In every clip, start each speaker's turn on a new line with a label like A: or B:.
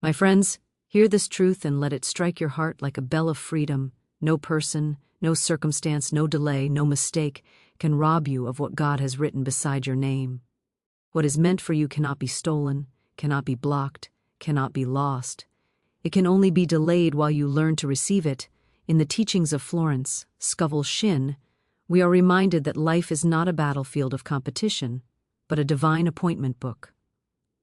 A: My friends, hear this truth and let it strike your heart like a bell of freedom. No person, no circumstance, no delay, no mistake can rob you of what God has written beside your name. What is meant for you cannot be stolen, cannot be blocked, cannot be lost. It can only be delayed while you learn to receive it. In the teachings of Florence, Scovel, Shinn, we are reminded that life is not a battlefield of competition, but a divine appointment book.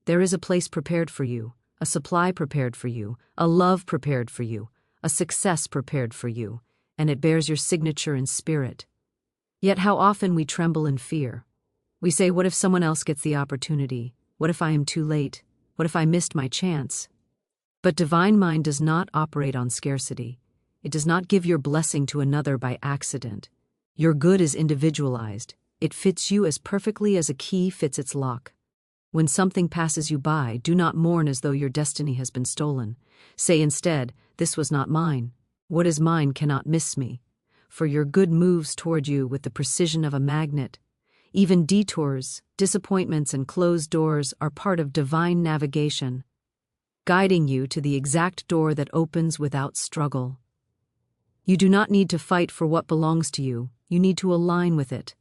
A: There is a place prepared for you, a supply prepared for you, a love prepared for you, a success prepared for you, and it bears your signature in spirit. Yet how often we tremble in fear. We say, what if someone else gets the opportunity? What if I am too late? What if I missed my chance? But divine mind does not operate on scarcity. It does not give your blessing to another by accident. Your good is individualized. It fits you as perfectly as a key fits its lock. When something passes you by, do not mourn as though your destiny has been stolen. Say instead, this was not mine. What is mine cannot miss me. For your good moves toward you with the precision of a magnet. Even detours, disappointments, and closed doors are part of divine navigation, guiding you to the exact door that opens without struggle. You do not need to fight for what belongs to you. You need to align with it.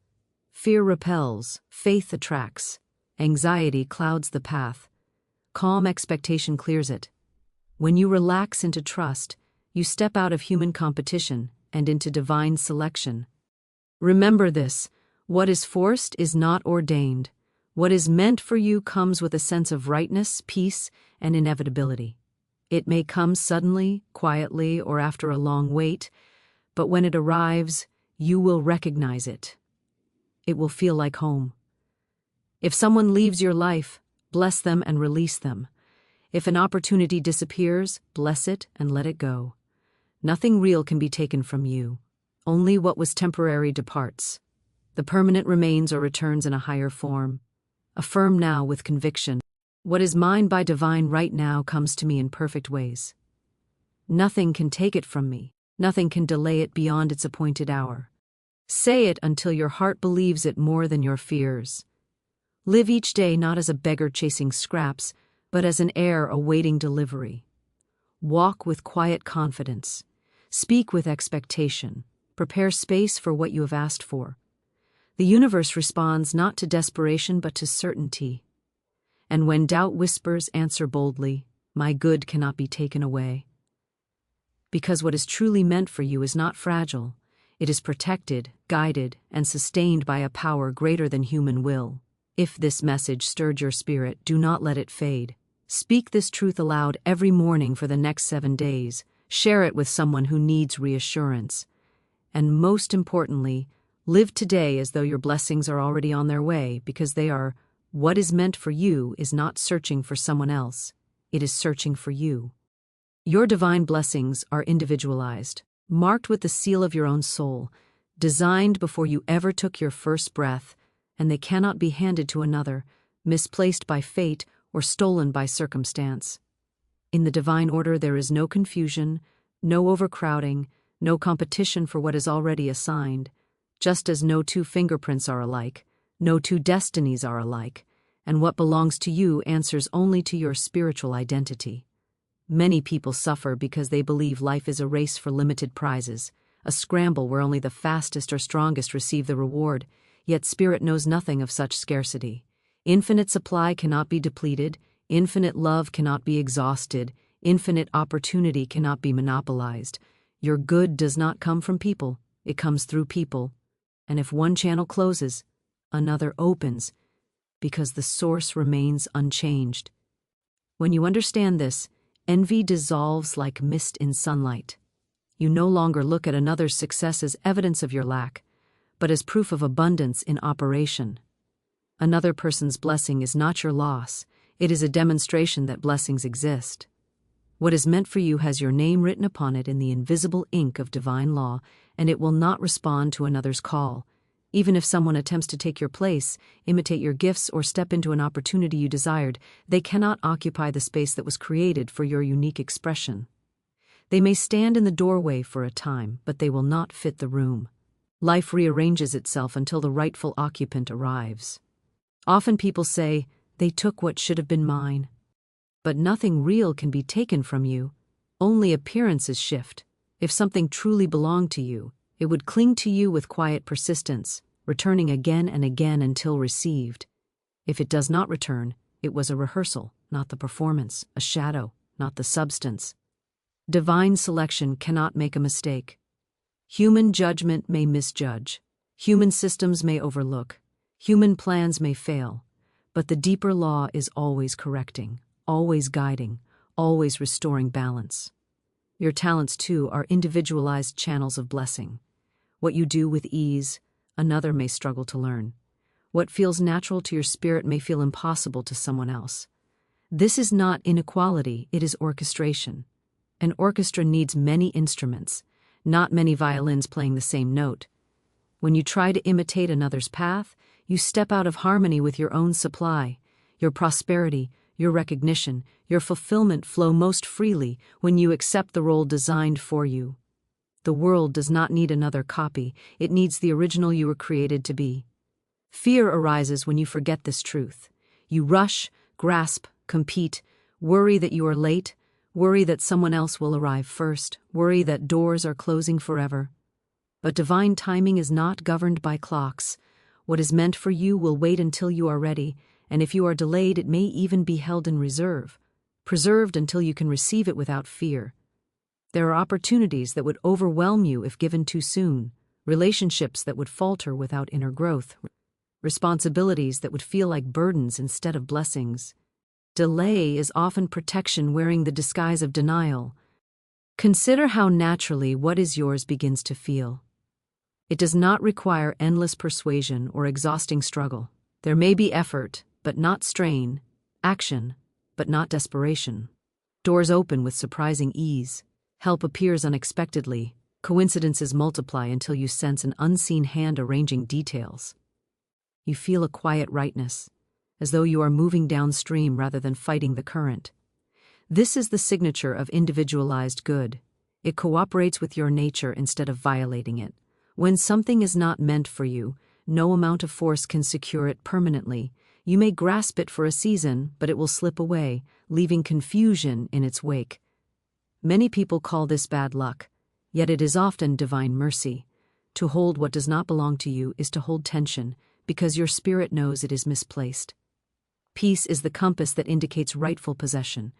A: Fear repels, faith attracts, anxiety clouds the path, calm expectation clears it. When you relax into trust, you step out of human competition and into divine selection. Remember this, what is forced is not ordained. What is meant for you comes with a sense of rightness, peace, and inevitability. It may come suddenly, quietly, or after a long wait, but when it arrives, you will recognize it. It will feel like home. If someone leaves your life, bless them and release them. If an opportunity disappears, bless it and let it go. Nothing real can be taken from you. Only what was temporary departs. The permanent remains or returns in a higher form. Affirm now with conviction. What is mine by divine right now comes to me in perfect ways. Nothing can take it from me. Nothing can delay it beyond its appointed hour. Say it until your heart believes it more than your fears. Live each day not as a beggar chasing scraps, but as an heir awaiting delivery. Walk with quiet confidence. Speak with expectation. Prepare space for what you have asked for. The universe responds not to desperation but to certainty. And when doubt whispers, answer boldly, my good cannot be taken away. Because what is truly meant for you is not fragile. It is protected, guided, and sustained by a power greater than human will. If this message stirred your spirit, do not let it fade. Speak this truth aloud every morning for the next 7 days. Share it with someone who needs reassurance. And most importantly, live today as though your blessings are already on their way, because they are. What is meant for you is not searching for someone else. It is searching for you. Your divine blessings are individualized, marked with the seal of your own soul, designed before you ever took your first breath, and they cannot be handed to another, misplaced by fate, or stolen by circumstance. In the divine order there is no confusion, no overcrowding, no competition for what is already assigned, just as no two fingerprints are alike, no two destinies are alike, and what belongs to you answers only to your spiritual identity. Many people suffer because they believe life is a race for limited prizes, a scramble where only the fastest or strongest receive the reward, yet spirit knows nothing of such scarcity. Infinite supply cannot be depleted, infinite love cannot be exhausted, infinite opportunity cannot be monopolized. Your good does not come from people, it comes through people. And if one channel closes, another opens, because the source remains unchanged. When you understand this, envy dissolves like mist in sunlight. You no longer look at another's success as evidence of your lack, but as proof of abundance in operation. Another person's blessing is not your loss, it is a demonstration that blessings exist. What is meant for you has your name written upon it in the invisible ink of divine law, and it will not respond to another's call. Even if someone attempts to take your place, imitate your gifts, or step into an opportunity you desired, they cannot occupy the space that was created for your unique expression. They may stand in the doorway for a time, but they will not fit the room. Life rearranges itself until the rightful occupant arrives. Often people say, they took what should have been mine. But nothing real can be taken from you. Only appearances shift. If something truly belonged to you, it would cling to you with quiet persistence, returning again and again until received. If it does not return, it was a rehearsal, not the performance, a shadow, not the substance. Divine selection cannot make a mistake. Human judgment may misjudge. Human systems may overlook. Human plans may fail. But the deeper law is always correcting, always guiding, always restoring balance. Your talents, too, are individualized channels of blessing. What you do with ease, another may struggle to learn. What feels natural to your spirit may feel impossible to someone else. This is not inequality, it is orchestration. An orchestra needs many instruments, not many violins playing the same note. When you try to imitate another's path, you step out of harmony with your own supply. Your prosperity, your recognition, your fulfillment flow most freely when you accept the role designed for you. The world does not need another copy, it needs the original you were created to be. Fear arises when you forget this truth. You rush, grasp, compete, worry that you are late, worry that someone else will arrive first, worry that doors are closing forever. But divine timing is not governed by clocks. What is meant for you will wait until you are ready, and if you are delayed, it may even be held in reserve, preserved until you can receive it without fear. There are opportunities that would overwhelm you if given too soon, relationships that would falter without inner growth, responsibilities that would feel like burdens instead of blessings. Delay is often protection wearing the disguise of denial. Consider how naturally what is yours begins to feel. It does not require endless persuasion or exhausting struggle. There may be effort, but not strain, action, but not desperation. Doors open with surprising ease. Help appears unexpectedly. Coincidences multiply until you sense an unseen hand arranging details. You feel a quiet rightness, as though you are moving downstream rather than fighting the current. This is the signature of individualized good. It cooperates with your nature instead of violating it. When something is not meant for you, no amount of force can secure it permanently. You may grasp it for a season, but it will slip away, leaving confusion in its wake. Many people call this bad luck, yet it is often divine mercy. To hold what does not belong to you is to hold tension, because your spirit knows it is misplaced. Peace is the compass that indicates rightful possession.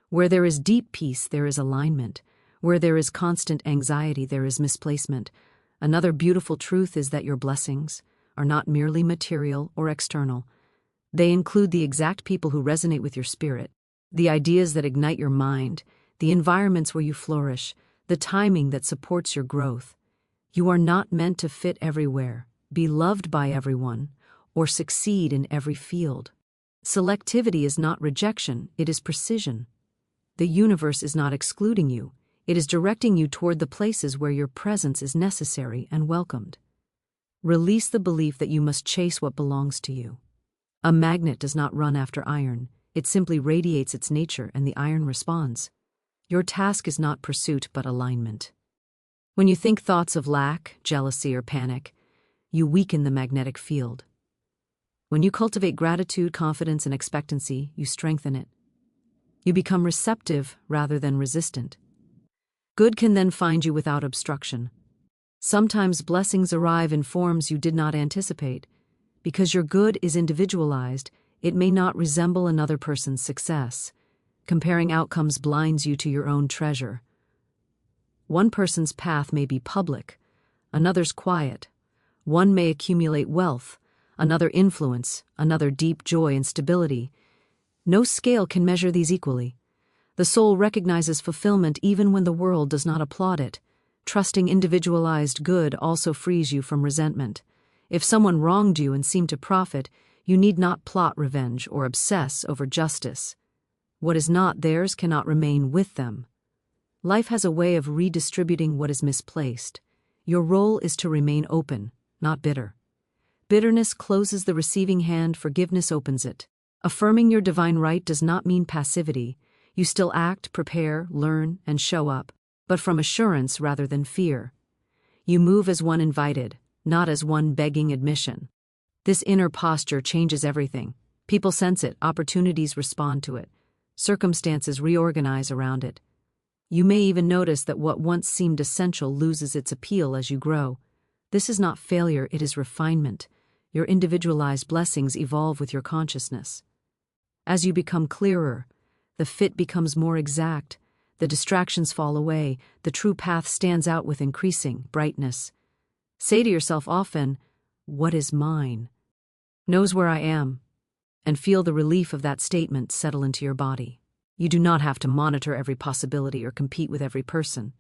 A: Where there is deep peace, there is alignment. Where there is constant anxiety, there is misplacement. Another beautiful truth is that your blessings are not merely material or external. They include the exact people who resonate with your spirit, the ideas that ignite your mind, the environments where you flourish, the timing that supports your growth. You are not meant to fit everywhere, be loved by everyone, or succeed in every field. Selectivity is not rejection, it is precision. The universe is not excluding you, it is directing you toward the places where your presence is necessary and welcomed. Release the belief that you must chase what belongs to you. A magnet does not run after iron, it simply radiates its nature and the iron responds. Your task is not pursuit but alignment. When you think thoughts of lack, jealousy, or panic, you weaken the magnetic field. When you cultivate gratitude, confidence, and expectancy, you strengthen it. You become receptive rather than resistant. Good can then find you without obstruction. Sometimes blessings arrive in forms you did not anticipate. Because your good is individualized, it may not resemble another person's success. Comparing outcomes blinds you to your own treasure. One person's path may be public, another's quiet. One may accumulate wealth, another influence, another deep joy and stability. No scale can measure these equally. The soul recognizes fulfillment even when the world does not applaud it. Trusting individualized good also frees you from resentment. If someone wronged you and seemed to profit, you need not plot revenge or obsess over justice. What is not theirs cannot remain with them. Life has a way of redistributing what is misplaced. Your role is to remain open, not bitter. Bitterness closes the receiving hand, forgiveness opens it. Affirming your divine right does not mean passivity. You still act, prepare, learn, and show up, but from assurance rather than fear. You move as one invited, not as one begging admission. This inner posture changes everything. People sense it, opportunities respond to it. Circumstances reorganize around it. You may even notice that what once seemed essential loses its appeal as you grow. This is not failure, it is refinement. Your individualized blessings evolve with your consciousness. As you become clearer, the fit becomes more exact, the distractions fall away, the true path stands out with increasing brightness. Say to yourself often, "What is mine?" Knows where I am, and feel the relief of that statement settle into your body. You do not have to monitor every possibility or compete with every person.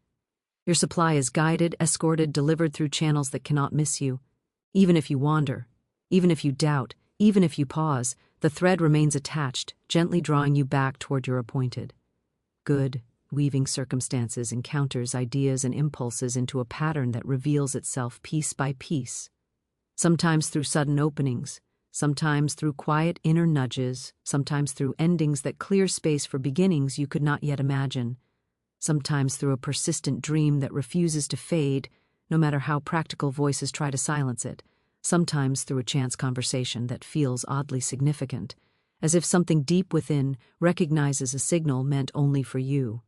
A: Your supply is guided, escorted, delivered through channels that cannot miss you. Even if you wander, even if you doubt, even if you pause, the thread remains attached, gently drawing you back toward your appointed good, weaving circumstances, encounters, ideas, and impulses into a pattern that reveals itself piece by piece. Sometimes through sudden openings, sometimes through quiet inner nudges, sometimes through endings that clear space for beginnings you could not yet imagine, sometimes through a persistent dream that refuses to fade, no matter how practical voices try to silence it, sometimes through a chance conversation that feels oddly significant, as if something deep within recognizes a signal meant only for you.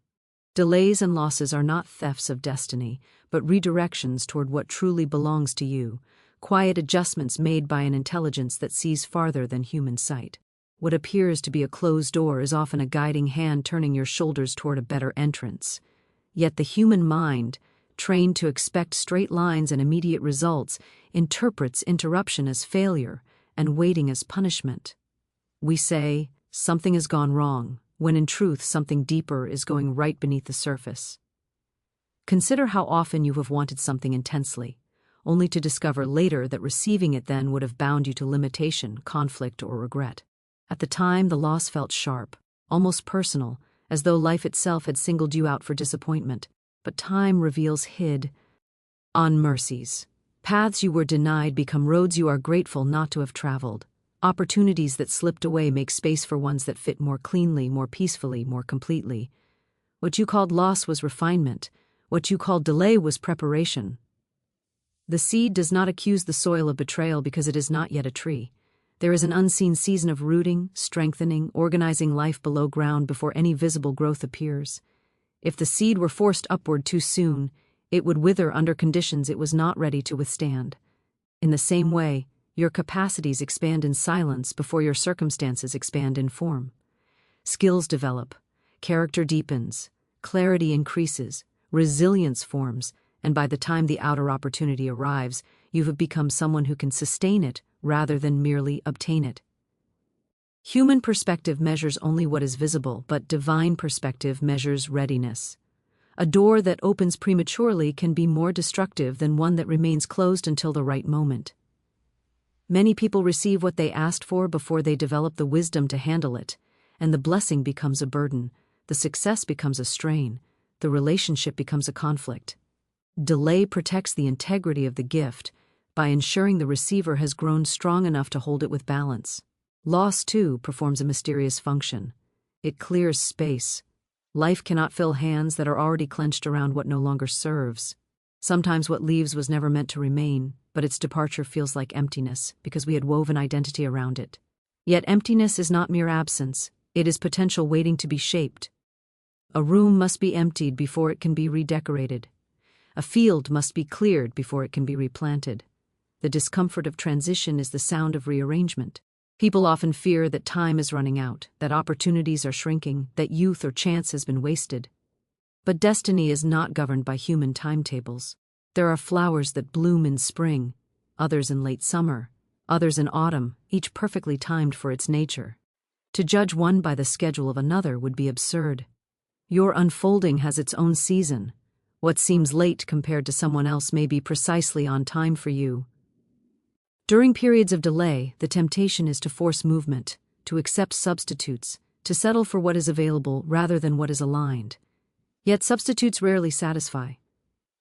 A: Delays and losses are not thefts of destiny, but redirections toward what truly belongs to you, quiet adjustments made by an intelligence that sees farther than human sight. What appears to be a closed door is often a guiding hand turning your shoulders toward a better entrance. Yet the human mind, trained to expect straight lines and immediate results, interprets interruption as failure and waiting as punishment. We say, "Something has gone wrong," when in truth something deeper is going right beneath the surface. Consider how often you have wanted something intensely, only to discover later that receiving it then would have bound you to limitation, conflict, or regret. At the time, the loss felt sharp, almost personal, as though life itself had singled you out for disappointment. But time reveals hid unmercies. Paths you were denied become roads you are grateful not to have traveled. Opportunities that slipped away make space for ones that fit more cleanly, more peacefully, more completely. What you called loss was refinement. What you called delay was preparation. The seed does not accuse the soil of betrayal because it is not yet a tree. There is an unseen season of rooting, strengthening, organizing life below ground before any visible growth appears. If the seed were forced upward too soon, it would wither under conditions it was not ready to withstand. In the same way, your capacities expand in silence before your circumstances expand in form. Skills develop, character deepens, clarity increases, resilience forms, and by the time the outer opportunity arrives, you have become someone who can sustain it rather than merely obtain it. Human perspective measures only what is visible, but divine perspective measures readiness. A door that opens prematurely can be more destructive than one that remains closed until the right moment. Many people receive what they asked for before they develop the wisdom to handle it, and the blessing becomes a burden, the success becomes a strain, the relationship becomes a conflict. Delay protects the integrity of the gift by ensuring the receiver has grown strong enough to hold it with balance. Loss, too, performs a mysterious function. It clears space. Life cannot fill hands that are already clenched around what no longer serves. Sometimes what leaves was never meant to remain, but its departure feels like emptiness because we had woven identity around it. Yet emptiness is not mere absence. It is potential waiting to be shaped. A room must be emptied before it can be redecorated. A field must be cleared before it can be replanted. The discomfort of transition is the sound of rearrangement. People often fear that time is running out, that opportunities are shrinking, that youth or chance has been wasted. But destiny is not governed by human timetables. There are flowers that bloom in spring, others in late summer, others in autumn, each perfectly timed for its nature. To judge one by the schedule of another would be absurd. Your unfolding has its own season. What seems late compared to someone else may be precisely on time for you. During periods of delay, the temptation is to force movement, to accept substitutes, to settle for what is available rather than what is aligned. Yet substitutes rarely satisfy.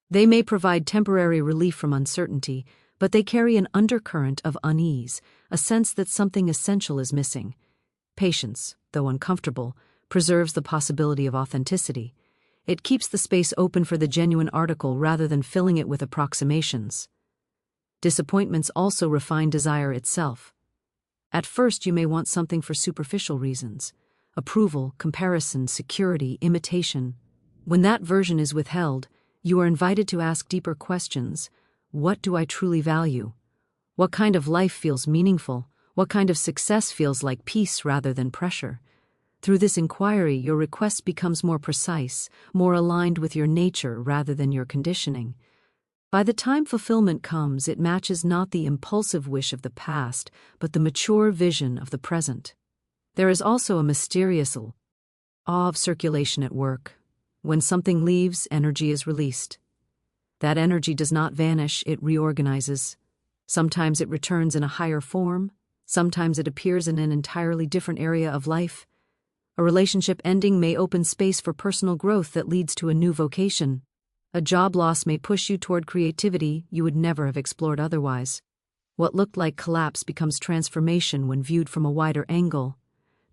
A: They may provide temporary relief from uncertainty, but they carry an undercurrent of unease, a sense that something essential is missing. Patience, though uncomfortable, preserves the possibility of authenticity. It keeps the space open for the genuine article rather than filling it with approximations. Disappointments also refine desire itself. At first you may want something for superficial reasons. approval, comparison, security, imitation. When that version is withheld, you are invited to ask deeper questions. What do I truly value? What kind of life feels meaningful? What kind of success feels like peace rather than pressure? Through this inquiry, your request becomes more precise, more aligned with your nature rather than your conditioning. By the time fulfillment comes, it matches not the impulsive wish of the past, but the mature vision of the present. There is also a mysterious awe of circulation at work. When something leaves, energy is released. That energy does not vanish, it reorganizes. Sometimes it returns in a higher form, sometimes it appears in an entirely different area of life. A relationship ending may open space for personal growth that leads to a new vocation. A job loss may push you toward creativity you would never have explored otherwise. What looked like collapse becomes transformation when viewed from a wider angle.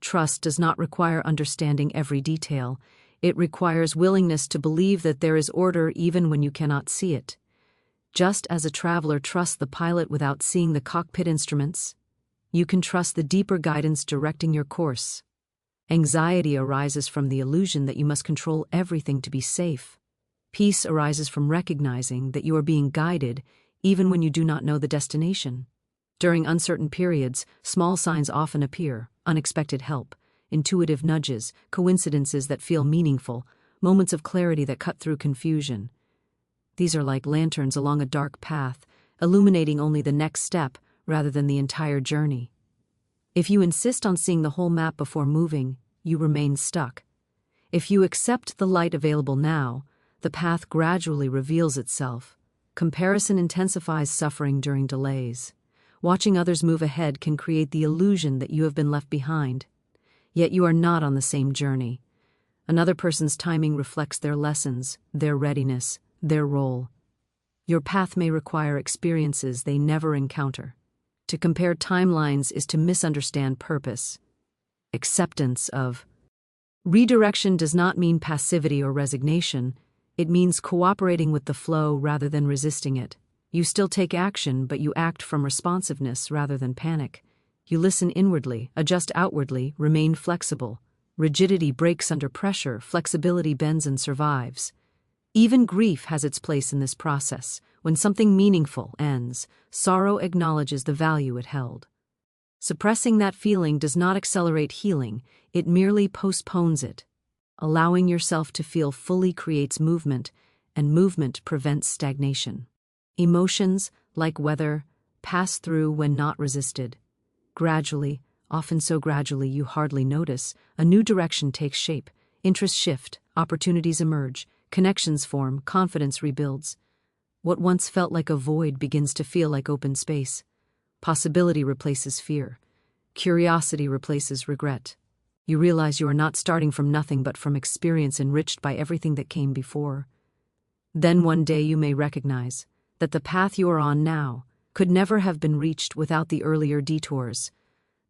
A: Trust does not require understanding every detail. It requires willingness to believe that there is order even when you cannot see it. Just as a traveler trusts the pilot without seeing the cockpit instruments, you can trust the deeper guidance directing your course. Anxiety arises from the illusion that you must control everything to be safe. Peace arises from recognizing that you are being guided even when you do not know the destination. During uncertain periods, small signs often appear: unexpected help, intuitive nudges, coincidences that feel meaningful, moments of clarity that cut through confusion. These are like lanterns along a dark path, illuminating only the next step rather than the entire journey. If you insist on seeing the whole map before moving, you remain stuck. If you accept the light available now, the path gradually reveals itself. Comparison intensifies suffering during delays. Watching others move ahead can create the illusion that you have been left behind. Yet you are not on the same journey. Another person's timing reflects their lessons, their readiness, their role. Your path may require experiences they never encounter. To compare timelines is to misunderstand purpose. Acceptance of redirection does not mean passivity or resignation. It means cooperating with the flow rather than resisting it. You still take action, but you act from responsiveness rather than panic. You listen inwardly, adjust outwardly, remain flexible. Rigidity breaks under pressure, flexibility bends and survives. Even grief has its place in this process. When something meaningful ends, sorrow acknowledges the value it held. Suppressing that feeling does not accelerate healing, it merely postpones it. Allowing yourself to feel fully creates movement, and movement prevents stagnation. Emotions, like weather, pass through when not resisted. Gradually, often so gradually you hardly notice, a new direction takes shape, interests shift, opportunities emerge, connections form, confidence rebuilds. What once felt like a void begins to feel like open space. Possibility replaces fear. Curiosity replaces regret. You realize you are not starting from nothing but from experience enriched by everything that came before. Then one day you may recognize that the path you are on now could never have been reached without the earlier detours.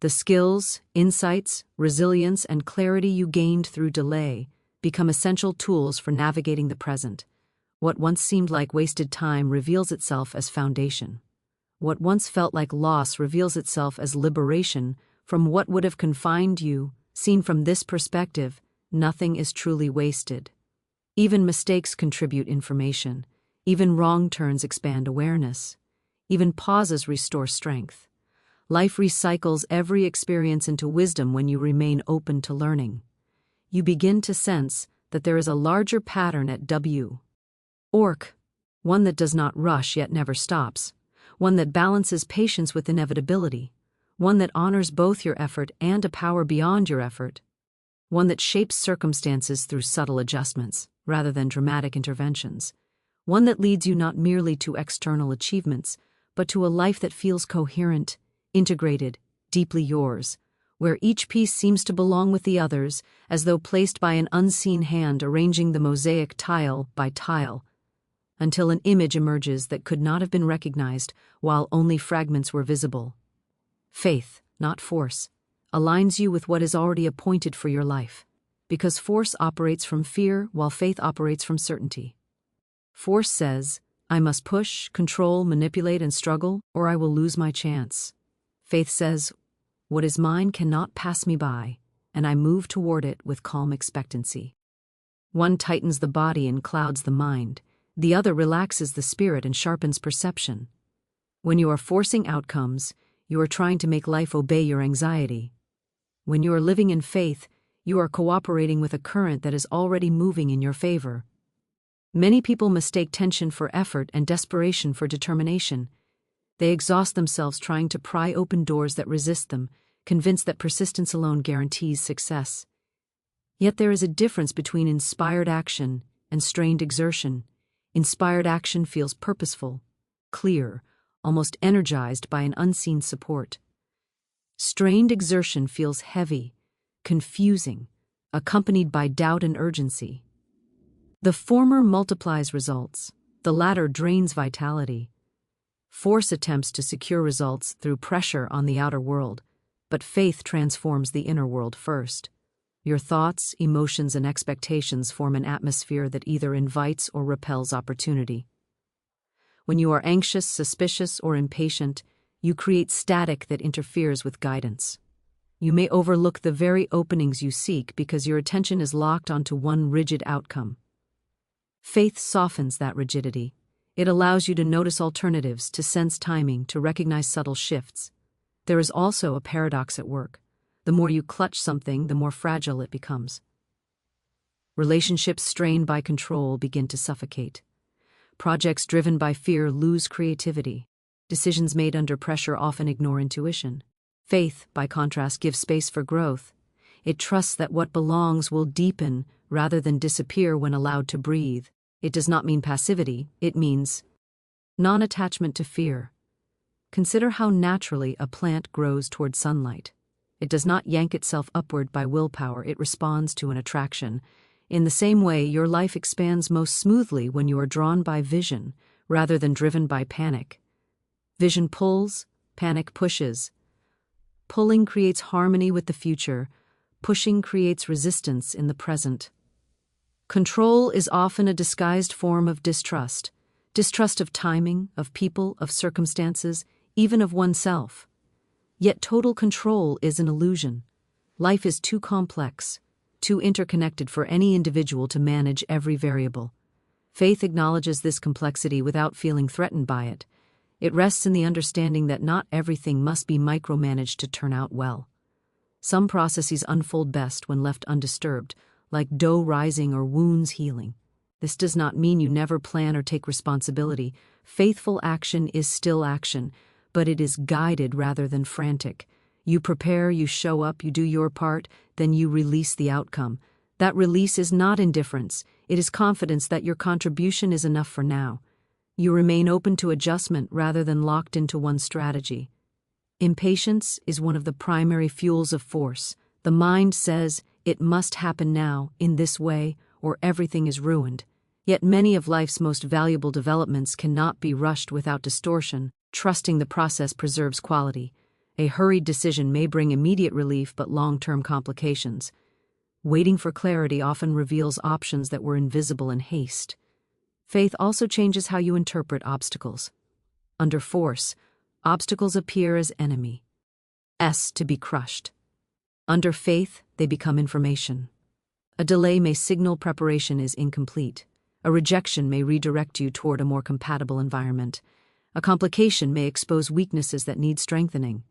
A: The skills, insights, resilience, and clarity you gained through delay become essential tools for navigating the present. What once seemed like wasted time reveals itself as foundation. What once felt like loss reveals itself as liberation from what would have confined you. Seen from this perspective, nothing is truly wasted. Even mistakes contribute information. Even wrong turns expand awareness. Even pauses restore strength. Life recycles every experience into wisdom when you remain open to learning. You begin to sense that there is a larger pattern at work, one that does not rush yet never stops, one that balances patience with inevitability, one that honors both your effort and a power beyond your effort, one that shapes circumstances through subtle adjustments rather than dramatic interventions, one that leads you not merely to external achievements, but to a life that feels coherent, integrated, deeply yours, where each piece seems to belong with the others, as though placed by an unseen hand arranging the mosaic tile by tile, until an image emerges that could not have been recognized while only fragments were visible. Faith, not force, aligns you with what is already appointed for your life, because force operates from fear while faith operates from certainty. Force says, I must push, control, manipulate, and struggle, or I will lose my chance. Faith says, what is mine cannot pass me by. and I move toward it with calm expectancy. One tightens the body and clouds the mind, the other relaxes the spirit and sharpens perception. When you are forcing outcomes, you are trying to make life obey your anxiety. When you are living in faith, you are cooperating with a current that is already moving in your favor. Many people mistake tension for effort and desperation for determination. They exhaust themselves trying to pry open doors that resist them, convinced that persistence alone guarantees success. Yet there is a difference between inspired action and strained exertion. Inspired action feels purposeful, clear, almost energized by an unseen support. Strained exertion feels heavy, confusing, accompanied by doubt and urgency. The former multiplies results, the latter drains vitality. Force attempts to secure results through pressure on the outer world, but faith transforms the inner world first. Your thoughts, emotions, and expectations form an atmosphere that either invites or repels opportunity. When you are anxious, suspicious, or impatient, you create static that interferes with guidance. You may overlook the very openings you seek because your attention is locked onto one rigid outcome. Faith softens that rigidity. It allows you to notice alternatives, to sense timing, to recognize subtle shifts. There is also a paradox at work. The more you clutch something, the more fragile it becomes. Relationships strained by control begin to suffocate. Projects driven by fear lose creativity. Decisions made under pressure often ignore intuition. Faith, by contrast, gives space for growth. It trusts that what belongs will deepen rather than disappear when allowed to breathe. It does not mean passivity, it means non-attachment to fear. Consider how naturally a plant grows toward sunlight. It does not yank itself upward by willpower, it responds to an attraction. In the same way, your life expands most smoothly when you are drawn by vision, rather than driven by panic. Vision pulls, panic pushes. Pulling creates harmony with the future, pushing creates resistance in the present. Control is often a disguised form of distrust. Distrust of timing, of people, of circumstances, even of oneself. Yet total control is an illusion. Life is too complex, too interconnected for any individual to manage every variable. Faith acknowledges this complexity without feeling threatened by it. It rests in the understanding that not everything must be micromanaged to turn out well. Some processes unfold best when left undisturbed, like dough rising or wounds healing. This does not mean you never plan or take responsibility. Faithful action is still action, but it is guided rather than frantic. You prepare, you show up, you do your part, then you release the outcome. That release is not indifference. It is confidence that your contribution is enough for now. You remain open to adjustment rather than locked into one strategy. Impatience is one of the primary fuels of force. The mind says, it must happen now, in this way, or everything is ruined. Yet many of life's most valuable developments cannot be rushed without distortion. Trusting the process preserves quality. A hurried decision may bring immediate relief but long-term complications. Waiting for clarity often reveals options that were invisible in haste. Faith also changes how you interpret obstacles. Under force, obstacles appear as enemy. To be crushed. Under faith, they become information. A delay may signal preparation is incomplete. A rejection may redirect you toward a more compatible environment. A complication may expose weaknesses that need strengthening.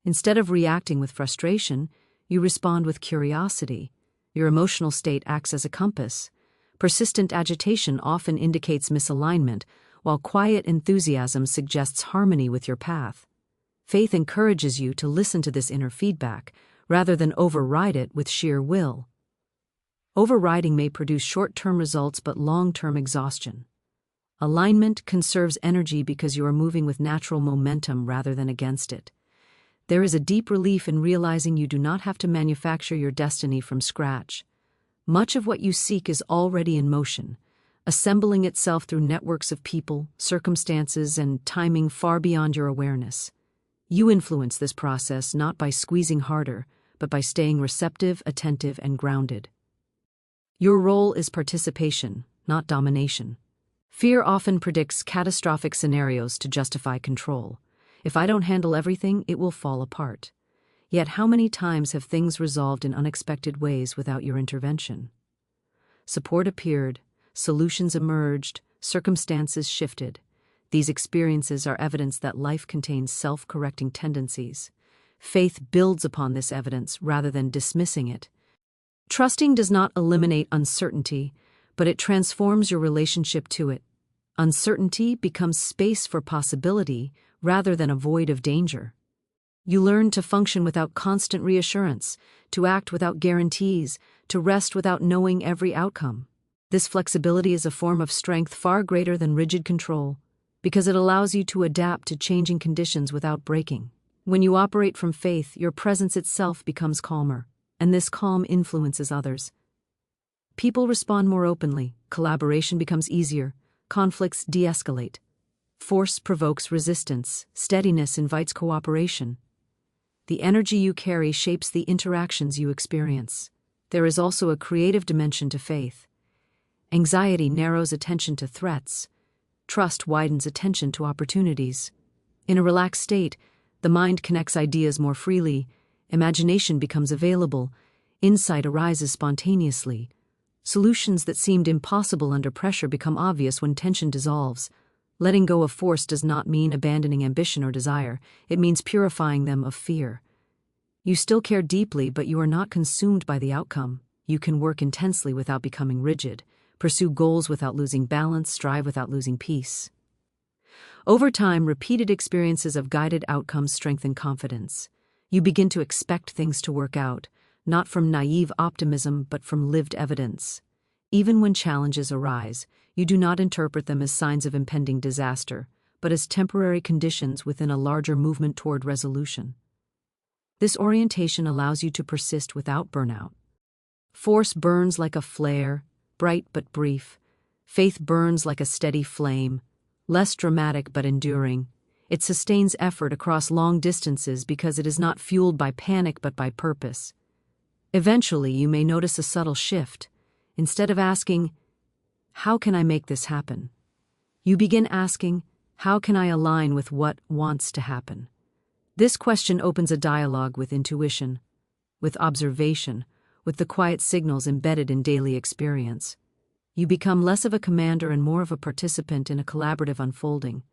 A: Instead of reacting with frustration, you respond with curiosity. Your emotional state acts as a compass. Persistent agitation often indicates misalignment, while quiet enthusiasm suggests harmony with your path. Faith encourages you to listen to this inner feedback, rather than override it with sheer will. Overriding may produce short-term results but long-term exhaustion. Alignment conserves energy because you are moving with natural momentum rather than against it. There is a deep relief in realizing you do not have to manufacture your destiny from scratch. Much of what you seek is already in motion, assembling itself through networks of people, circumstances, and timing far beyond your awareness. You influence this process not by squeezing harder, but by staying receptive, attentive, and grounded. Your role is participation, not domination. Fear often predicts catastrophic scenarios to justify control. If I don't handle everything, it will fall apart. Yet how many times have things resolved in unexpected ways without your intervention? Support appeared, solutions emerged, circumstances shifted. These experiences are evidence that life contains self-correcting tendencies. Faith builds upon this evidence rather than dismissing it. Trusting does not eliminate uncertainty, but it transforms your relationship to it. Uncertainty becomes space for possibility rather than a void of danger. You learn to function without constant reassurance, to act without guarantees, to rest without knowing every outcome. This flexibility is a form of strength far greater than rigid control, because it allows you to adapt to changing conditions without breaking. When you operate from faith, your presence itself becomes calmer, and this calm influences others. People respond more openly, collaboration becomes easier, conflicts de-escalate. Force provokes resistance, steadiness invites cooperation. The energy you carry shapes the interactions you experience. There is also a creative dimension to faith. Anxiety narrows attention to threats. Trust widens attention to opportunities. In a relaxed state, the mind connects ideas more freely, imagination becomes available, insight arises spontaneously. Solutions that seemed impossible under pressure become obvious when tension dissolves. Letting go of force does not mean abandoning ambition or desire, it means purifying them of fear. You still care deeply, but you are not consumed by the outcome. You can work intensely without becoming rigid, pursue goals without losing balance, strive without losing peace. Over time, repeated experiences of guided outcomes strengthen confidence. You begin to expect things to work out, not from naive optimism but from lived evidence. Even when challenges arise, you do not interpret them as signs of impending disaster, but as temporary conditions within a larger movement toward resolution. This orientation allows you to persist without burnout. Force burns like a flare, bright but brief. Faith burns like a steady flame, less dramatic but enduring. It sustains effort across long distances because it is not fueled by panic but by purpose. Eventually, you may notice a subtle shift. Instead of asking, "How can I make this happen?" you begin asking, "How can I align with what wants to happen?" This question opens a dialogue with intuition, with observation, with the quiet signals embedded in daily experience. You become less of a commander and more of a participant in a collaborative unfolding,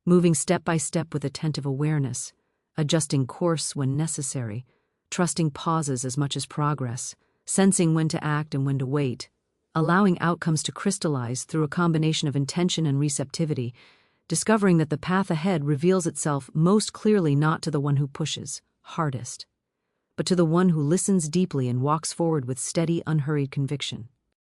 A: moving step by step with attentive awareness, adjusting course when necessary, trusting pauses as much as progress, sensing when to act and when to wait, allowing outcomes to crystallize through a combination of intention and receptivity, discovering that the path ahead reveals itself most clearly not to the one who pushes hardest, but to the one who listens deeply and walks forward with steady, unhurried conviction.